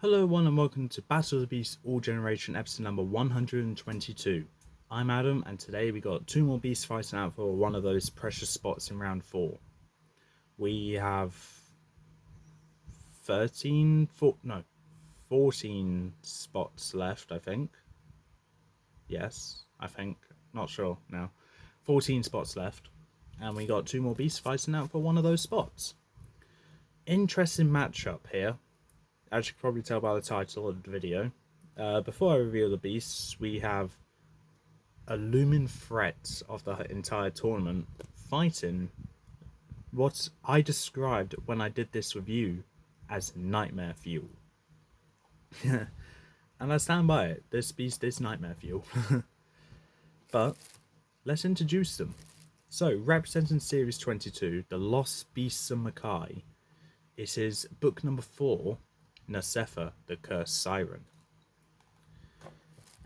Hello everyone and welcome to Battle of the Beasts All Generation episode number 122. I'm Adam and today we got two more beasts fighting out for one of those precious spots in round 4. We have 14 spots left, I think. Yes, I think. Not sure now. 14 spots left and we got two more beasts fighting out for one of those spots. Interesting matchup here. As you can probably tell by the title of the video. Before I reveal the beasts, we have a looming threat of the entire tournament fighting what I described when I did this review as nightmare fuel. And I stand by it. This beast is nightmare fuel. But let's introduce them. So, representing Series 22, The Lost Beasts of Makai, it is book number 4, Nersepha, the Cursed Siren.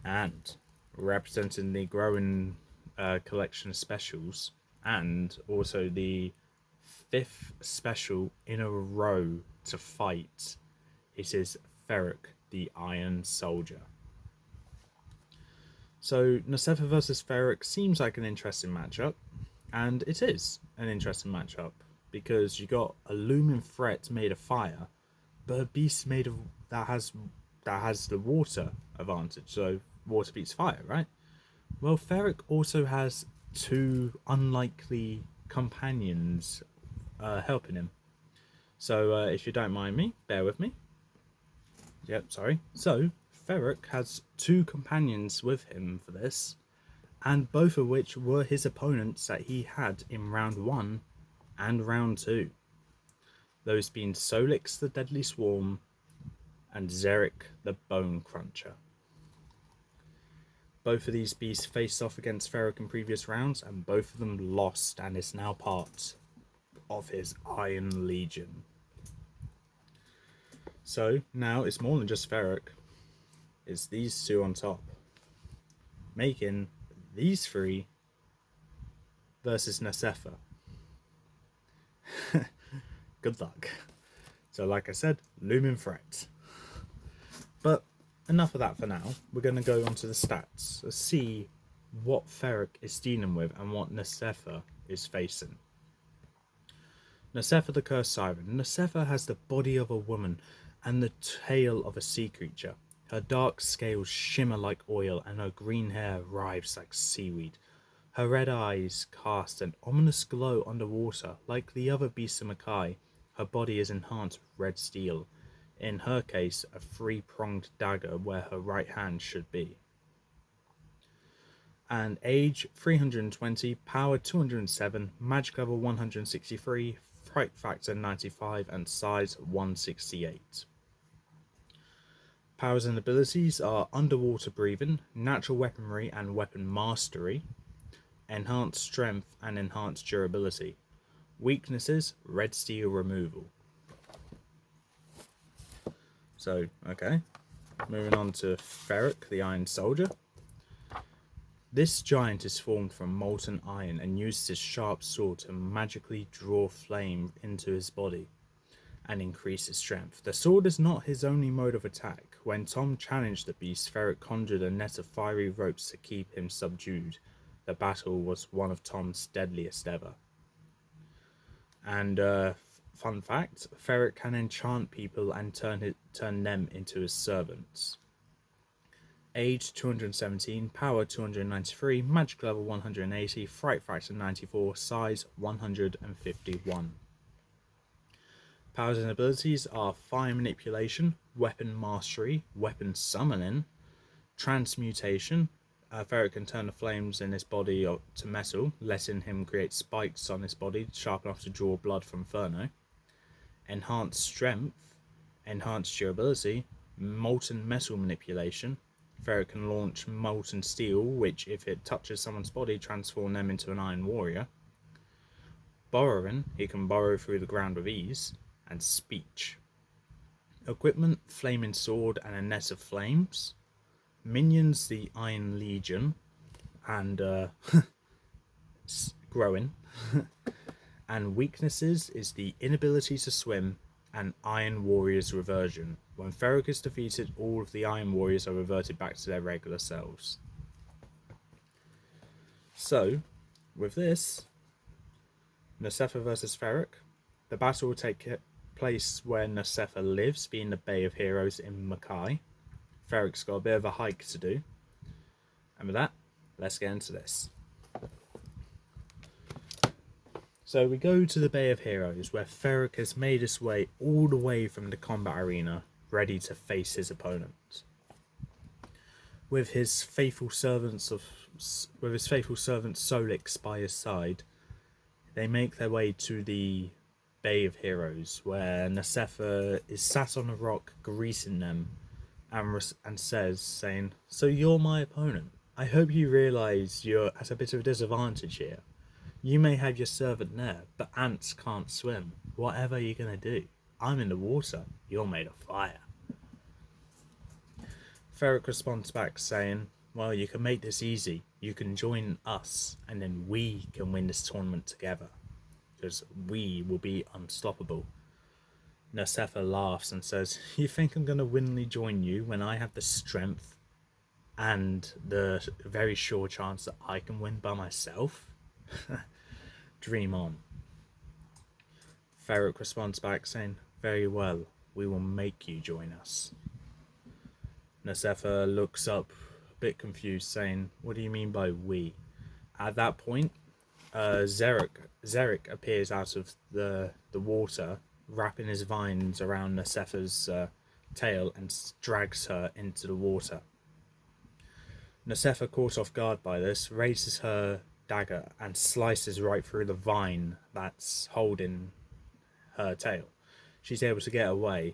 And representing the growing collection of specials, and also the 5th special in a row to fight, it is Ferrok, the Iron Soldier. So Nersepha versus Ferrok seems like an interesting matchup, and it is an interesting matchup because you got a looming threat made of fire, but a beast made of that has the water advantage. So water beats fire, right? Well, Ferrok also has two unlikely companions helping him. So if you don't mind me, bear with me. Yep, sorry. So Ferrok has two companions with him for this, and both of which were his opponents that he had in round 1 and round 2. Those being Solix the Deadly Swarm and Xeric the Bone Cruncher. Both of these beasts faced off against Ferrok in previous rounds, and both of them lost, and is now part of his Iron Legion. So now it's more than just Ferrok, it's these two on top, making these three versus Nersepha. Good luck. So like I said, looming threat. But enough of that for now. We're going to go on to the stats. Let's see what Ferrok is dealing with and what Nersepha is facing. Nersepha the Cursed Siren. Nersepha has the body of a woman and the tail of a sea creature. Her dark scales shimmer like oil and her green hair writhes like seaweed. Her red eyes cast an ominous glow underwater. Like the other beasts of Makai, her body is enhanced with red steel. In her case, a 3-pronged dagger where her right hand should be. And age 320, power 207, magic level 163, fright factor 95, and size 168. Powers and abilities are underwater breathing, natural weaponry and weapon mastery, enhanced strength and enhanced durability. Weaknesses, red steel removal. So, okay, moving on to Ferrok, the Iron Soldier. This giant is formed from molten iron and uses his sharp sword to magically draw flame into his body and increase his strength. The sword is not his only mode of attack. When Tom challenged the beast, Ferrok conjured a net of fiery ropes to keep him subdued. The battle was one of Tom's deadliest ever. And fun fact, Ferrok can enchant people and turn them into his servants. Age 217, power 293, magic level 180, fright factor 94, size 151. Powers and abilities are fire manipulation, weapon mastery, weapon summoning, transmutation. Ferrok can turn the flames in his body to metal, letting him create spikes on his body sharp enough to draw blood from Inferno. Enhanced strength, enhanced durability, molten metal manipulation. Ferrok can launch molten steel, which if it touches someone's body, transform them into an Iron Warrior. Borrowing, he can borrow through the ground with ease. And speech. Equipment, flaming sword and a net of flames. Minions, the Iron Legion, and growing. And weaknesses is the inability to swim an Iron Warrior's reversion. When Ferrok is defeated, all of the Iron Warriors are reverted back to their regular selves. So, with this, Nersepha versus Ferrok. The battle will take place where Nersepha lives, being the Bay of Heroes in Mackay. Ferrok's got a bit of a hike to do. And with that, let's get into this. So we go to the Bay of Heroes, where Ferrok has made his way all the way from the combat arena, ready to face his opponent. With his faithful servant Solix by his side, they make their way to the Bay of Heroes, where Nersepha is sat on a rock greeting them and says, saying, "So you're my opponent. I hope you realise you're at a bit of a disadvantage here. You may have your servant there, but ants can't swim. Whatever you're going to do, I'm in the water, you're made of fire." Ferrok responds back saying, "Well, you can make this easy. You can join us, and then we can win this tournament together. Because we will be unstoppable." Nersepha laughs and says, "You think I'm going to willingly join you when I have the strength and the very sure chance that I can win by myself? Dream on." Ferrok responds back saying, "Very well, we will make you join us." Nersepha looks up a bit confused, saying, "What do you mean by we?" At that point, Zerek appears out of the water, wrapping his vines around Nersepha's tail and drags her into the water. Nersepha, caught off guard by this, raises her dagger and slices right through the vine that's holding her tail. She's able to get away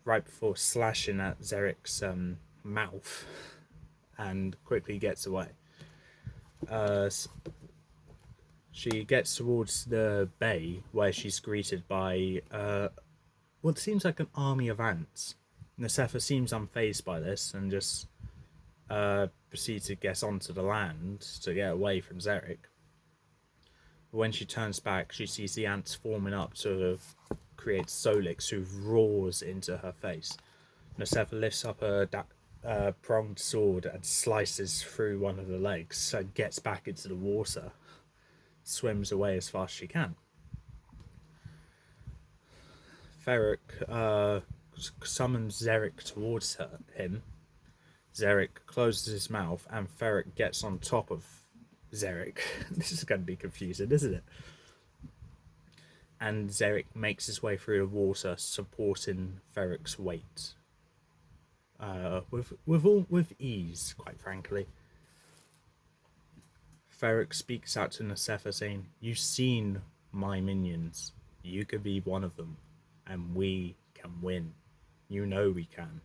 right before slashing at Zerek's mouth and quickly gets away. She gets towards the bay where she's greeted by what seems like an army of ants. Nersepha seems unfazed by this and just proceeds to get onto the land to get away from Zerek. But when she turns back, she sees the ants forming up to create Solix, who roars into her face. Nersepha lifts up her pronged sword and slices through one of the legs and gets back into the water, swims away as fast as she can. Ferrok summons Zerek towards him. Zerek closes his mouth and Ferrok gets on top of Zerek. This is going to be confusing, isn't it? And Zerek makes his way through the water, supporting Ferrok's weight. With ease, quite frankly. Ferrok speaks out to Nersepha saying, "You've seen my minions. You could be one of them, and we can win. You know we can."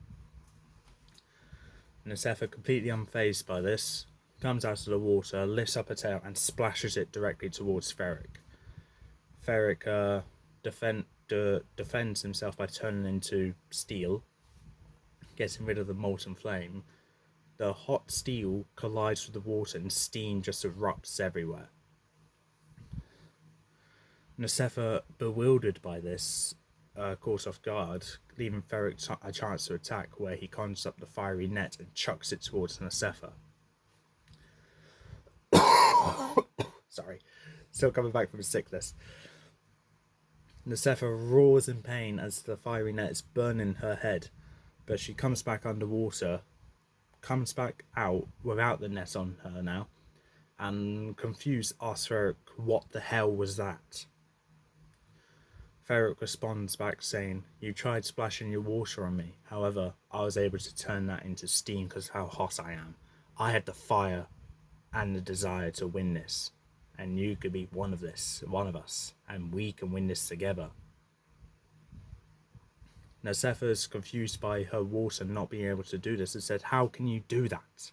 Nersepha, completely unfazed by this, comes out of the water, lifts up her tail, and splashes it directly towards Ferrok. Ferrok defends himself by turning into steel, getting rid of the molten flame. The hot steel collides with the water and steam just erupts everywhere. Nersepha, bewildered by this, caught off guard, leaving Ferrok a chance to attack, where he conjures up the fiery net and chucks it towards Nersepha. Sorry, still coming back from sickness. Nersepha roars in pain as the fiery net is burning her head, but she comes back underwater, comes back out without the net on her now, and confused asks Ferrok, "What the hell was that?" Ferrok responds back saying, "You tried splashing your water on me. However, I was able to turn that into steam because of how hot I am. I had the fire and the desire to win this. And you could be one of us, and we can win this together." Nersepha is confused by her water not being able to do this and said, "How can you do that?"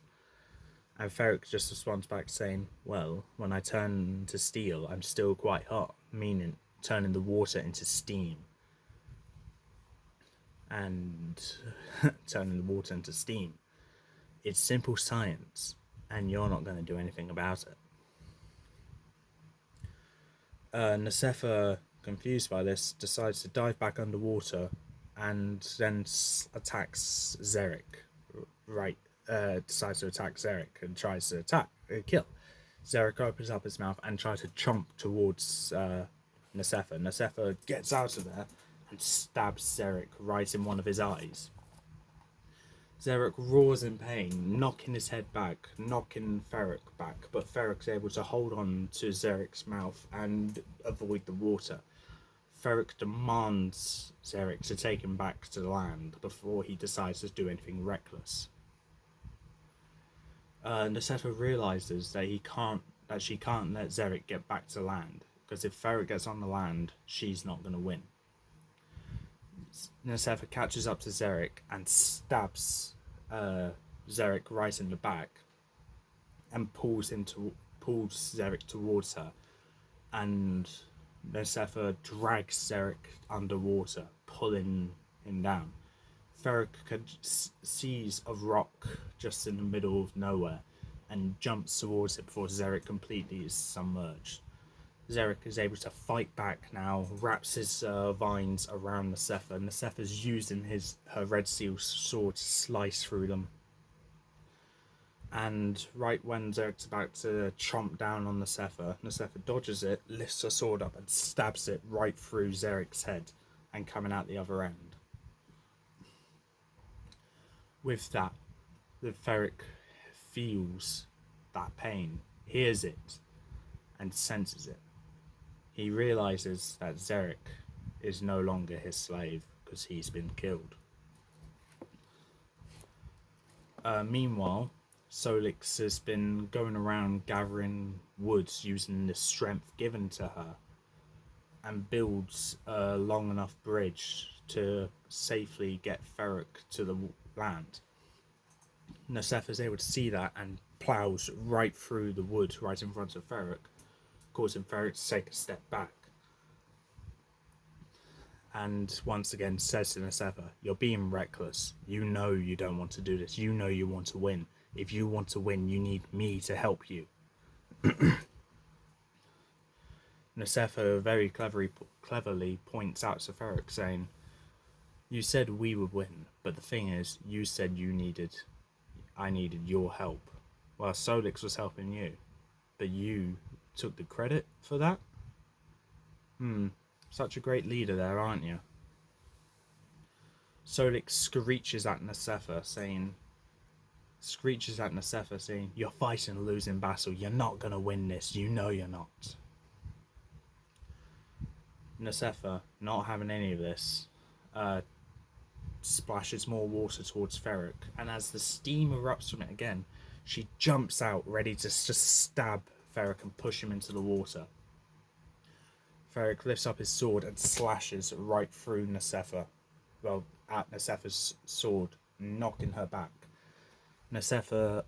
And Ferrok just responds back saying, "Well, when I turn to steel, I'm still quite hot," meaning turning the water into steam. And turning the water into steam. It's simple science, and you're not going to do anything about it. Nersepha confused by this, decides to dive back underwater and then attacks Zarek. Right, decides to attack Zarek and tries to kill. Zarek opens up his mouth and tries to chomp towards Nersepha. Nersepha gets out of there and stabs Zarek right in one of his eyes. Zarek roars in pain, knocking his head back, knocking Ferrok back, but Ferrok's able to hold on to Zarek's mouth and avoid the water. Ferrok demands Zarek to take him back to the land before he decides to do anything reckless. Nersepha realizes that she can't let Zarek get back to land, because if Ferrok gets on the land, she's not going to win. Nersepha catches up to Zarek and stabs Zarek right in the back and pulls Zarek towards her, and Nersepha drags Zarek underwater, pulling him down. Ferrok sees a rock just in the middle of nowhere and jumps towards it before Zarek completely is submerged. Zarek is able to fight back now, wraps his vines around Nersepha. Nersepha's using her red seal sword to slice through them. And right when Zarek's about to chomp down on Nersepha dodges it, lifts her sword up and stabs it right through Zarek's head and coming out the other end. With that, the Ferrok feels that pain, hears it, and senses it. He realizes that Zarek is no longer his slave because he's been killed. Meanwhile, Solix has been going around gathering wood using the strength given to her and builds a long enough bridge to safely get Ferrok to the land. Nersepha is able to see that and plows right through the wood right in front of Ferrok, causing Ferrok to take a step back. And once again says to Nersepha, "You're being reckless. You know you don't want to do this. You know you want to win. If you want to win, you need me to help you." Nersepha very cleverly points out to Ferrok, saying, "You said we would win, but the thing is, you said I needed your help. Well, Solix was helping you, but you took the credit for that? Such a great leader there, aren't you?" Solix screeches at Nersepha, saying, "You're fighting a losing battle. You're not going to win this. You know you're not." Nersepha, not having any of this, splashes more water towards Ferrok, and as the steam erupts from it again, she jumps out ready to just stab Ferrok and push him into the water. Ferrok lifts up his sword and slashes right through Nersepha, at Nersepha's sword, knocking her back. Nersepha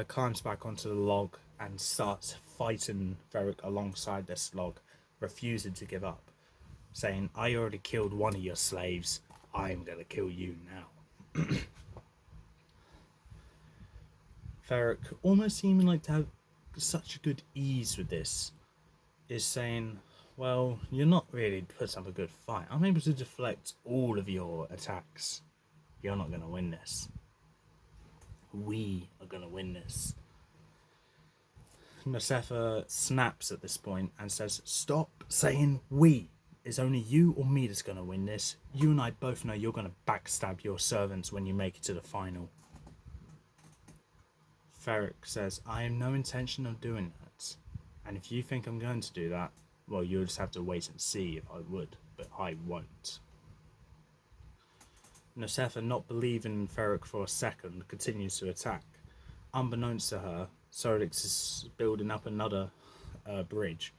climbs back onto the log and starts fighting Ferrok alongside this log, refusing to give up, saying, "I already killed one of your slaves. I'm going to kill you now." Ferrok, almost seeming like to have such a good ease with this, is saying, "Well, you're not really put up a good fight. I'm able to deflect all of your attacks. You're not going to win this. We are going to win this." Nersepha snaps at this point and says, "Stop saying we. It's only you or me that's going to win this. You and I both know you're going to backstab your servants when you make it to the final." Ferrok says, "I have no intention of doing that. And if you think I'm going to do that, well, you'll just have to wait and see if I would, but I won't." Nersepha, not believing Ferrok for a second, continues to attack. Unbeknownst to her, Solix is building up another bridge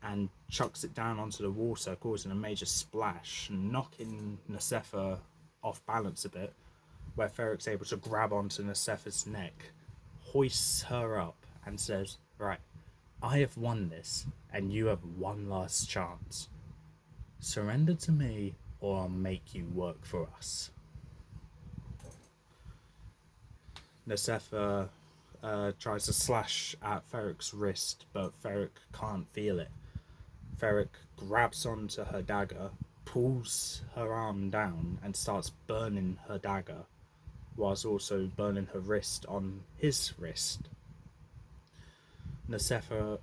and chucks it down onto the water, causing a major splash, knocking Nersepha off balance a bit, where Ferrok's able to grab onto Nersepha's neck, hoists her up, and says, "Right, I have won this, and you have one last chance. Surrender to me, or I'll make you work for us." Nersepha tries to slash at Ferrok's wrist, but Ferrok can't feel it. Ferrok grabs onto her dagger, pulls her arm down, and starts burning her dagger, whilst also burning her wrist on his wrist. Nersepha,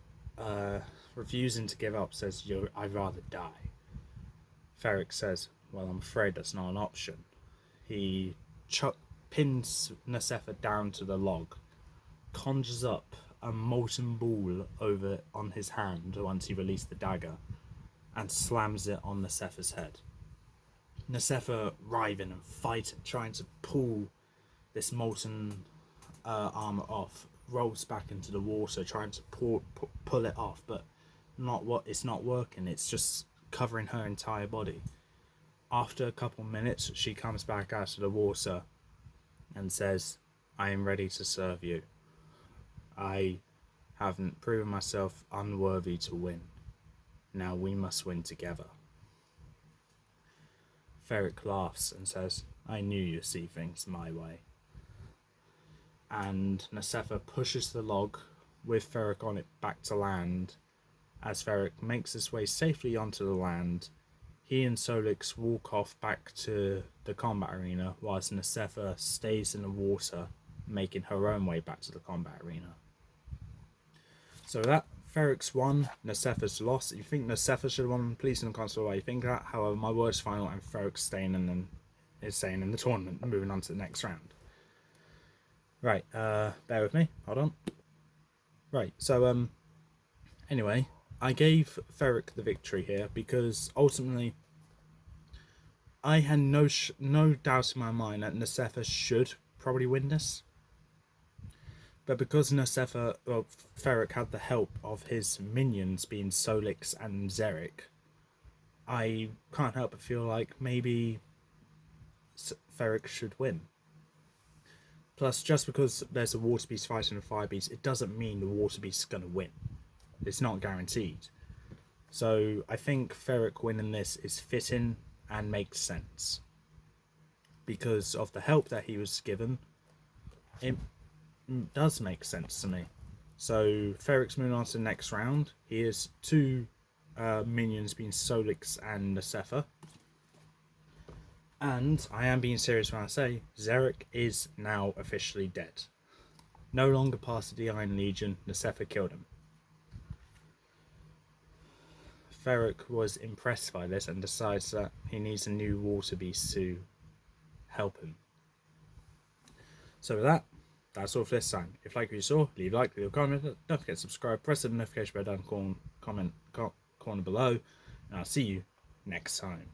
refusing to give up, says, I'd rather die. Ferrok says, well, I'm afraid that's not an option. He pins Nersepha down to the log, conjures up a molten ball over on his hand once he released the dagger, and slams it on Nersepha's head. Nersepha writhing and fighting, trying to pull this molten armor off, rolls back into the water, trying to pull it off, but it's not working. It's just covering her entire body. After a couple minutes, she comes back out of the water and says, I am ready to serve you. I haven't proven myself unworthy to win. Now we must win together. Ferrok laughs and says, I knew you'd see things my way. And Nersepha pushes the log with Ferrok on it back to land. As Ferrok makes his way safely onto the land, he and Solix walk off back to the combat arena, whilst Nersepha stays in the water, making her own way back to the combat arena. So that, Ferrok's won, Nersepha's lost. If you think Nersepha should have won, please don't comment what you think of that. However, my word's final, and Ferrok's staying in the tournament, moving on to the next round. Right, bear with me, hold on. Right, so anyway, I gave Ferrok the victory here because ultimately I had no doubt in my mind that Nersepha should probably win this. But because Ferrok had the help of his minions being Solix and Xeric, I can't help but feel like maybe Ferrok should win. Plus, just because there's a water beast fighting a fire beast, it doesn't mean the water beast is going to win. It's not guaranteed. So I think Ferrok winning this is fitting and makes sense. Because of the help that he was given, it does make sense to me. So Ferrok's moving on to the next round. He has two minions being Solix and Nersepha. And I am being serious when I say Xeric is now officially dead. No longer part of the Iron Legion, Nersepha killed him. Ferrok was impressed by this and decides that he needs a new water beast to help him. So with that, that's all for this time. If you like what you saw, leave a like, leave a comment, don't forget to subscribe, press the notification bell down corner below, and I'll see you next time.